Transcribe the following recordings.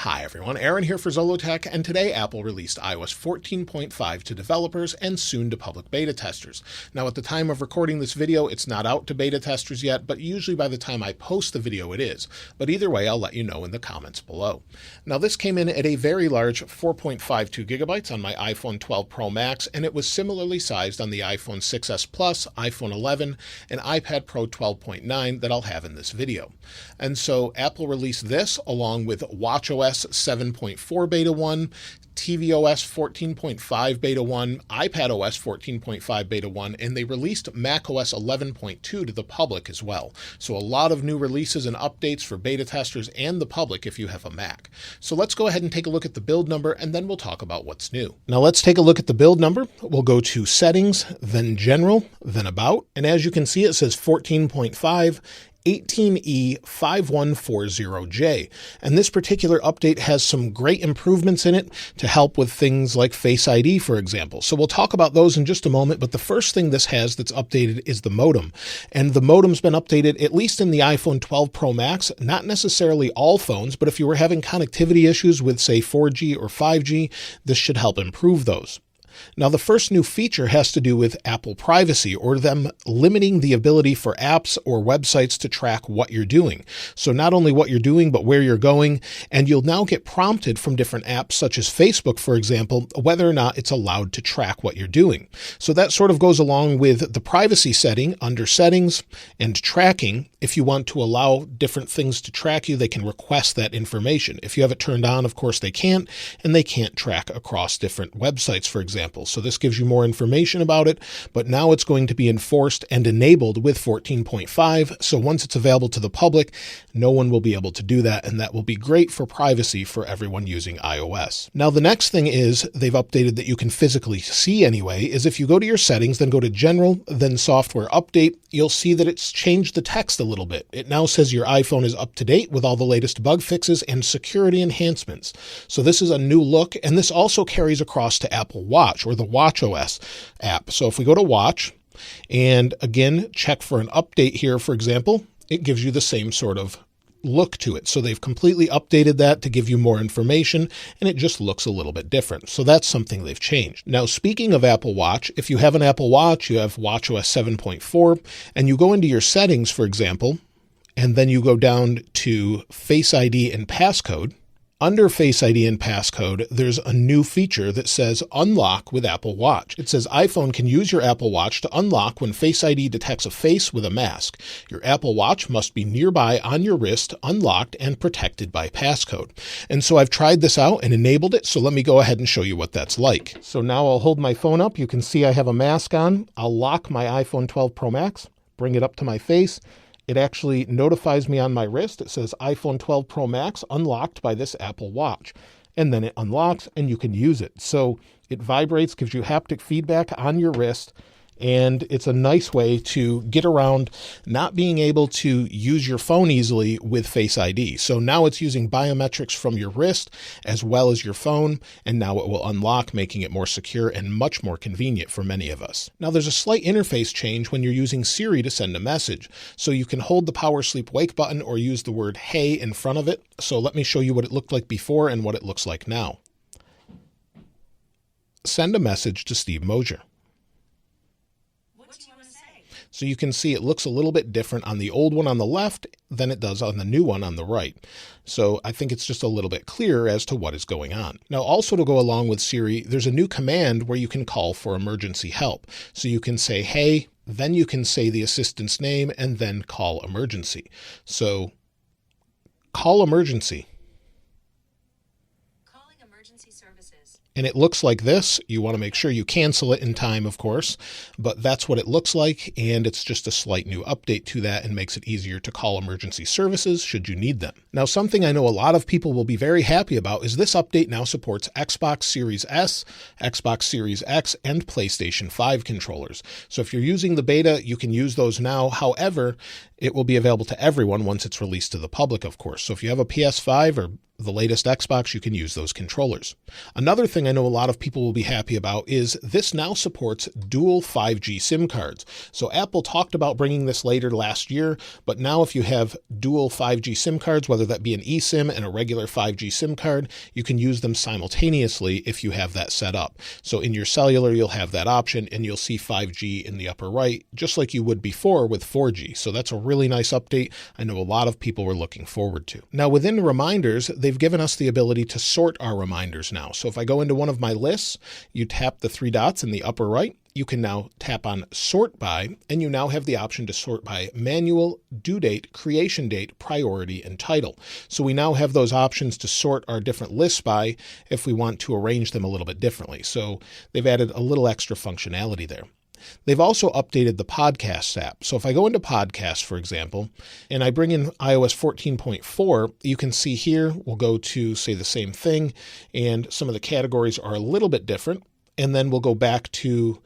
Hi everyone, Aaron here for Zollotech, and today Apple released iOS 14.5 to developers and soon to public beta testers. Now at the time of recording this video, it's not out to beta testers yet, but usually by the time I post the video it is. But either way, I'll let you know in the comments below. Now this came in at a very large 4.52 gigabytes on my iPhone 12 Pro Max, and it was similarly sized on the iPhone 6s Plus, iPhone 11, and iPad Pro 12.9 that I'll have in this video. And so Apple released this along with watchOS 7.4 Beta 1, tvOS 14.5 Beta 1, iPadOS 14.5 Beta 1, and they released macOS 11.2 to the public as well. So a lot of new releases and updates for beta testers and the public if you have a Mac. So let's go ahead and take a look at the build number, and then we'll talk about what's new. Now let's take a look at the build number. We'll go to Settings, then General, then About, and as you can see it says 14.5, 18E5140J. And this particular update has some great improvements in it to help with things like Face ID, for example. So we'll talk about those in just a moment, but the first thing this has that's updated is the modem. And the modem's been updated, at least in the iPhone 12 Pro Max, not necessarily all phones, but if you were having connectivity issues with, say, 4G or 5G, this should help improve those. Now, the first new feature has to do with Apple privacy, or them limiting the ability for apps or websites to track what you're doing. So not only what you're doing, but where you're going. And you'll now get prompted from different apps, such as Facebook, for example, whether or not it's allowed to track what you're doing. So that sort of goes along with the privacy setting under Settings and Tracking. If you want to allow different things to track you, they can request that information. If you have it turned on, of course, they can't, and they can't track across different websites, for example. So this gives you more information about it, but now it's going to be enforced and enabled with 14.5. So once it's available to the public, no one will be able to do that, and that will be great for privacy for everyone using iOS. Now the next thing is they've updated that you can physically see anyway, is if you go to your settings, then go to General, then Software Update, you'll see that it's changed the text a little bit. It now says your iPhone is up to date with all the latest bug fixes and security enhancements. So this is a new look, and this also carries across to Apple Watch, or the watchOS app. So if we go to Watch and again check for an update here, for example, it gives you the same sort of look to it. So they've completely updated that to give you more information, and it just looks a little bit different. So that's something they've changed. Now, speaking of Apple Watch, if you have an Apple Watch, you have watchOS 7.4, and you go into your settings, for example, and then you go down to Face ID and passcode. Under Face ID and passcode, there's a new feature that says Unlock with Apple Watch. It says iPhone can use your Apple Watch to unlock when Face ID detects a face with a mask. Your Apple Watch must be nearby on your wrist, unlocked and protected by passcode. And so I've tried this out and enabled it, so let me go ahead and show you what that's like. So now I'll hold my phone up. You can see I have a mask on. I'll lock my iPhone 12 Pro Max, bring it up to my face. It actually notifies me on my wrist. It says iPhone 12 Pro Max unlocked by this Apple Watch. And then it unlocks and you can use it. So it vibrates, gives you haptic feedback on your wrist. And it's a nice way to get around not being able to use your phone easily with Face ID. So now it's using biometrics from your wrist as well as your phone, and now it will unlock, making it more secure and much more convenient for many of us. Now there's a slight interface change when you're using Siri to send a message. So you can hold the power sleep wake button or use the word hey in front of it. So let me show you what it looked like before and what it looks like now. Send a message to Steve Mosier. So you can see it looks a little bit different on the old one on the left than it does on the new one on the right. So I think it's just a little bit clearer as to what is going on. Now, also to go along with Siri, there's a new command where you can call for emergency help. So you can say, hey, then you can say the assistant's name and then call emergency. So call emergency. And it looks like this. You want to make sure you cancel it in time, of course, but that's what it looks like. And it's just a slight new update to that and makes it easier to call emergency services should you need them. Now, something I know a lot of people will be very happy about is this update now supports Xbox Series S, Xbox Series X, and PlayStation 5 controllers. So if you're using the beta, you can use those now. However, it will be available to everyone once it's released to the public, of course. So if you have a PS5 or the latest Xbox, you can use those controllers. Another thing I know a lot of people will be happy about is this now supports dual 5G SIM cards. So Apple talked about bringing this later last year, but now if you have dual 5G SIM cards, whether that be an eSIM and a regular 5G SIM card, you can use them simultaneously if you have that set up. So in your cellular, you'll have that option and you'll see 5G in the upper right, just like you would before with 4G. So that's a really nice update I know a lot of people were looking forward to. Now within reminders, they've given us the ability to sort our reminders now. So if I go into one of my lists, you tap the three dots in the upper right, you can now tap on sort by, and you now have the option to sort by manual, due date, creation date, priority, and title. So we now have those options to sort our different lists by if we want to arrange them a little bit differently. So they've added a little extra functionality there. They've also updated the Podcasts app. So if I go into Podcasts, for example, and I bring in iOS 14.4, you can see here, we'll go to say the same thing, and some of the categories are a little bit different. And then we'll go back to,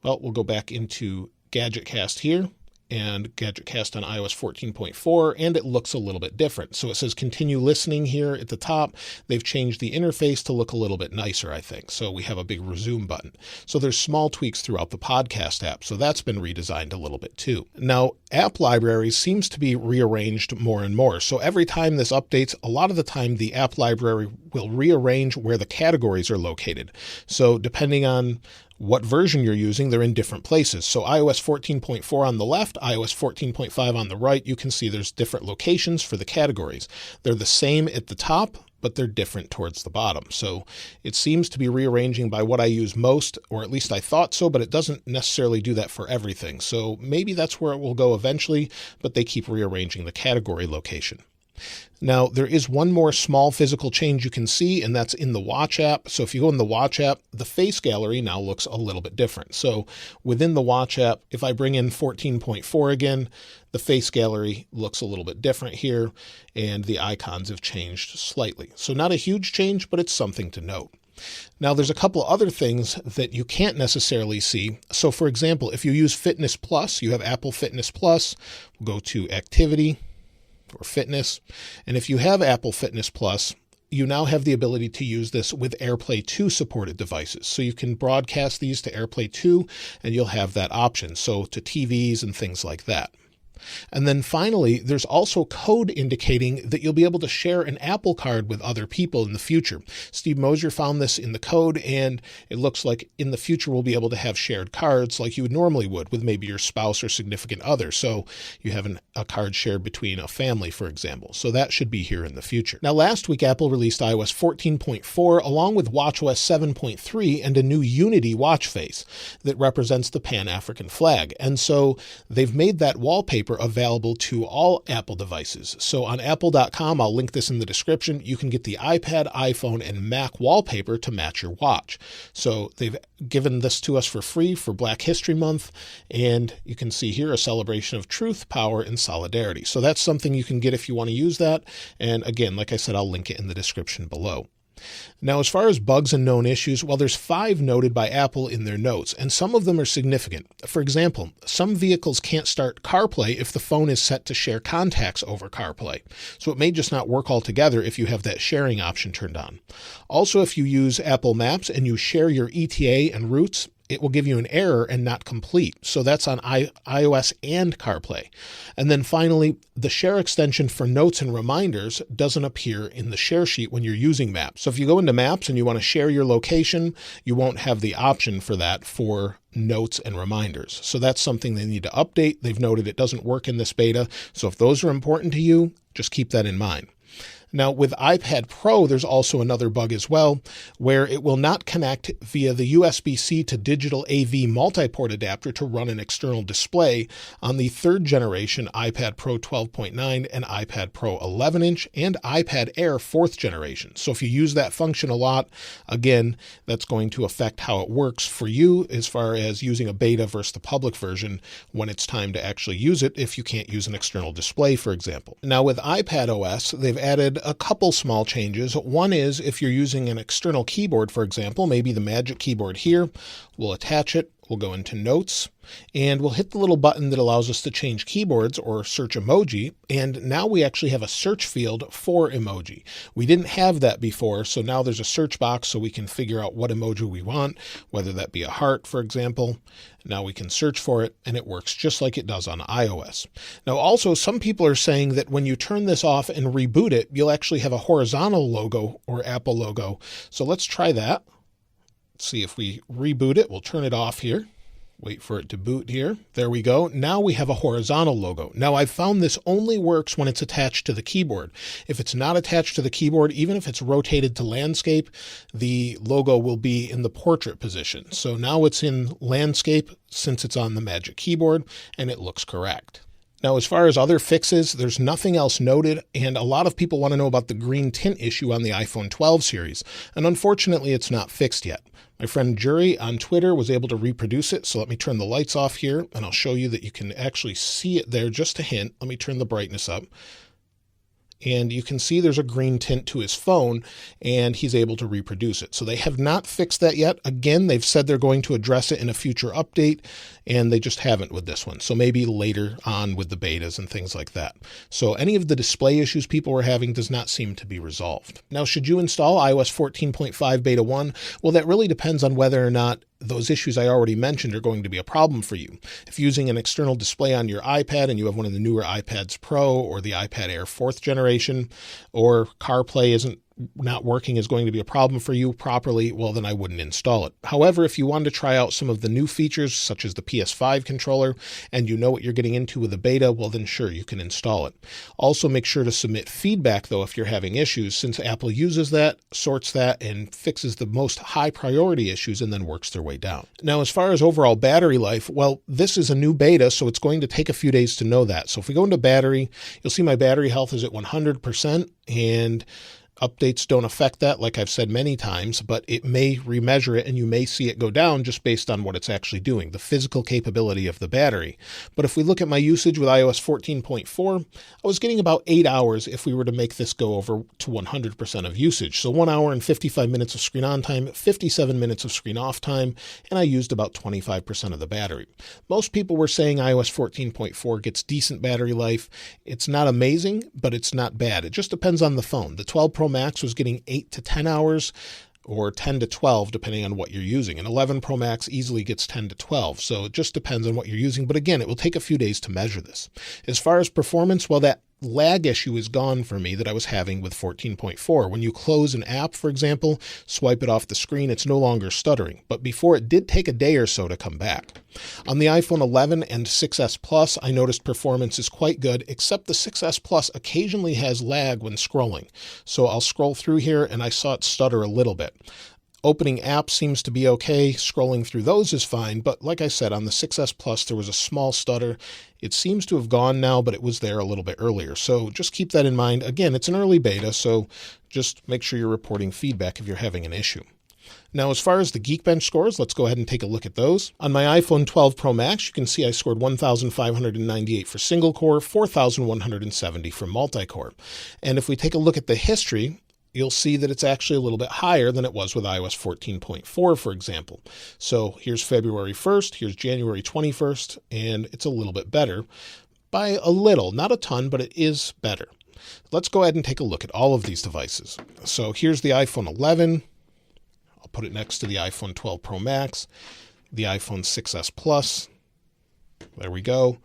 we'll go back into GadgetCast here and GadgetCast on iOS 14.4, and it looks a little bit different. So it says continue listening here at the top. They've changed the interface to look a little bit nicer, I think. So we have a big resume button. So there's small tweaks throughout the podcast app. So that's been redesigned a little bit too. Now, app libraries seems to be rearranged more and more. So every time this updates, a lot of the time the app library will rearrange where the categories are located. So depending on what version you're using, they're in different places. So iOS 14.4 on the left, iOS 14.5 on the right, you can see there's different locations for the categories. They're the same at the top, but they're different towards the bottom. So it seems to be rearranging by what I use most, or at least I thought so, but it doesn't necessarily do that for everything. So maybe that's where it will go eventually, but they keep rearranging the category location. Now, there is one more small physical change you can see, and that's in the Watch app. So if you go in the Watch app, the face gallery now looks a little bit different. So within the Watch app, if I bring in 14.4 again, the face gallery looks a little bit different here, and the icons have changed slightly. So not a huge change, but it's something to note. Now, there's a couple other things that you can't necessarily see. So for example, if you use Fitness Plus, you have Apple Fitness Plus, we'll go to Activity, or Fitness. And if you have Apple Fitness Plus, you now have the ability to use this with AirPlay 2 supported devices. So you can broadcast these to AirPlay 2 and you'll have that option. So to TVs and things like that. And then finally, there's also code indicating that you'll be able to share an Apple Card with other people in the future. Steve Mosier found this in the code, and it looks like in the future we'll be able to have shared cards like you would normally would with maybe your spouse or significant other. So you have a card shared between a family, for example. So that should be here in the future. Now, last week, Apple released iOS 14.4 along with watchOS 7.3 and a new Unity watch face that represents the Pan-African flag. And so they've made that wallpaper available to all Apple devices. So on apple.com, I'll link this in the description, you can get the iPad, iPhone, and Mac wallpaper to match your watch. So they've given this to us for free for Black History Month, and you can see here a celebration of truth, power, and solidarity. So that's something you can get if you want to use that. And again, like I said, I'll link it in the description below. Now, as far as bugs and known issues, well, there's 5 noted by Apple in their notes, and some of them are significant. For example, some vehicles can't start CarPlay if the phone is set to share contacts over CarPlay. So it may just not work altogether if you have that sharing option turned on. Also, if you use Apple Maps and you share your ETA and routes, it will give you an error and not complete. So that's on iOS and CarPlay. And then finally, the share extension for notes and reminders doesn't appear in the share sheet when you're using Maps. So if you go into Maps and you want to share your location, you won't have the option for that for notes and reminders. So that's something they need to update. They've noted it doesn't work in this beta. So if those are important to you, just keep that in mind. Now, with iPad Pro, there's also another bug as well, where it will not connect via the USB-C to digital AV multi-port adapter to run an external display on the 3rd generation iPad Pro 12.9 and iPad Pro 11-inch and iPad Air 4th generation. So if you use that function a lot, again, that's going to affect how it works for you as far as using a beta versus the public version when it's time to actually use it if you can't use an external display, for example. Now, with iPadOS, they've added a couple small changes. One is if you're using an external keyboard, for example, maybe the Magic Keyboard here, we'll attach it, We'll go into Notes, and we'll hit the little button that allows us to change keyboards or search emoji. And now we actually have a search field for emoji. We didn't have that before, so now there's a search box so we can figure out what emoji we want, whether that be a heart, for example. Now we can search for it, and it works just like it does on iOS. Now also, some people are saying that when you turn this off and reboot it, you'll actually have a horizontal logo or Apple logo. So let's try that. Let's see if we reboot it. We'll turn it off here. Wait for it to boot here. There we go. Now we have a horizontal logo. Now I've found this only works when it's attached to the keyboard. If it's not attached to the keyboard, even if it's rotated to landscape, the logo will be in the portrait position. So now it's in landscape since it's on the Magic Keyboard, and it looks correct. Now, as far as other fixes, there's nothing else noted, and a lot of people want to know about the green tint issue on the iPhone 12 series, and unfortunately it's not fixed yet. My friend Jury on Twitter was able to reproduce it, so let me turn the lights off here, and I'll show you that you can actually see it there. Just a hint, let me turn the brightness up. And you can see there's a green tint to his phone, and he's able to reproduce it. So they have not fixed that yet. Again, they've said they're going to address it in a future update, and they just haven't with this one. So maybe later on with the betas and things like that. So any of the display issues people were having does not seem to be resolved. Now, should you install iOS 14.5 Beta 1? Well, that really depends on whether or not those issues I already mentioned are going to be a problem for you. If using an external display on your iPad and you have one of the newer iPads Pro or the iPad Air 4th generation, or CarPlay isn't not working is going to be a problem for you properly, well, then I wouldn't install it. However, if you wanted to try out some of the new features, such as the PS5 controller, and you know what you're getting into with the beta, well, then sure, you can install it. Also, make sure to submit feedback, though, if you're having issues, since Apple uses that, sorts that, and fixes the most high priority issues and then works their way down. Now, as far as overall battery life, well, this is a new beta, so it's going to take a few days to know that. So if we go into battery, you'll see my battery health is at 100%, and updates don't affect that, like I've said many times, but it may remeasure it and you may see it go down just based on what it's actually doing, the physical capability of the battery. But if we look at my usage with iOS 14.4, I was getting about 8 hours if we were to make this go over to 100% of usage. So 1 hour and 55 minutes of screen on time, 57 minutes of screen off time, and I used about 25% of the battery. Most people were saying iOS 14.4 gets decent battery life. It's not amazing, but it's not bad. It just depends on the phone. The 12 Pro Max was getting 8 to 10 hours or 10 to 12, depending on what you're using. An 11 Pro Max easily gets 10 to 12. So it just depends on what you're using. But again, it will take a few days to measure this. As far as performance, well, that lag issue is gone for me that I was having with 14.4. When you close an app, for example, swipe it off the screen, it's no longer stuttering. But before, it did take a day or so to come back. On the iPhone 11 and 6S Plus, I noticed performance is quite good, except the 6S Plus occasionally has lag when scrolling. So I'll scroll through here and I saw it stutter a little bit. Opening apps seems to be okay. Scrolling through those is fine. But like I said, on the 6S Plus, there was a small stutter. It seems to have gone now, but it was there a little bit earlier. So just keep that in mind. Again, it's an early beta, so just make sure you're reporting feedback if you're having an issue. Now, as far as the Geekbench scores, let's go ahead and take a look at those. On my iPhone 12 Pro Max, you can see I scored 1,598 for single core, 4,170 for multi-core. And if we take a look at the history, you'll see that it's actually a little bit higher than it was with iOS 14.4, for example. So here's February 1st, here's January 21st, and it's a little bit better by a little, not a ton, but it is better. Let's go ahead and take a look at all of these devices. So here's the iPhone 11. I'll put it next to the iPhone 12 Pro Max, the iPhone 6S Plus. There we go.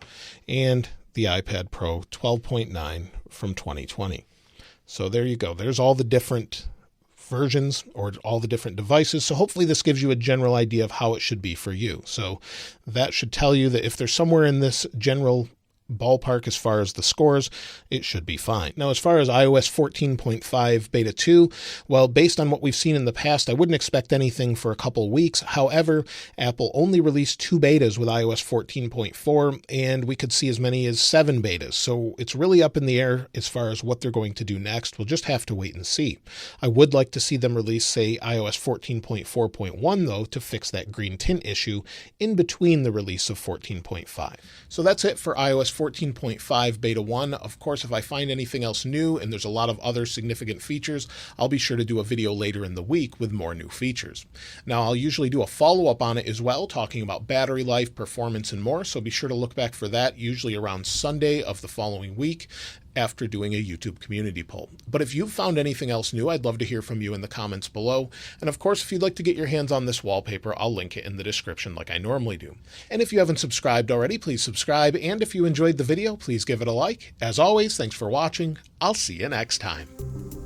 And the iPad Pro 12.9 from 2020. So there you go. There's all the different versions or all the different devices. So hopefully this gives you a general idea of how it should be for you. So that should tell you that if there's somewhere in this general ballpark as far as the scores, it should be fine. Now, as far as iOS 14.5 Beta 2, well, based on what we've seen in the past, I wouldn't expect anything for a couple weeks. However, Apple only released 2 betas with iOS 14.4, and we could see as many as 7 betas. So it's really up in the air as far as what they're going to do next. We'll just have to wait and see. I would like to see them release, say, iOS 14.4.1, though, to fix that green tint issue in between the release of 14.5. So that's it for iOS 14.5 Beta 1. Of course, if I find anything else new, and there's a lot of other significant features, I'll be sure to do a video later in the week with more new features. Now, I'll usually do a follow-up on it as well, talking about battery life, performance, and more, so be sure to look back for that, usually around Sunday of the following week, after doing a YouTube community poll. But if you've found anything else new, I'd love to hear from you in the comments below. And of course, if you'd like to get your hands on this wallpaper, I'll link it in the description like I normally do. And if you haven't subscribed already, please subscribe. And if you enjoyed the video, please give it a like. As always, thanks for watching. I'll see you next time.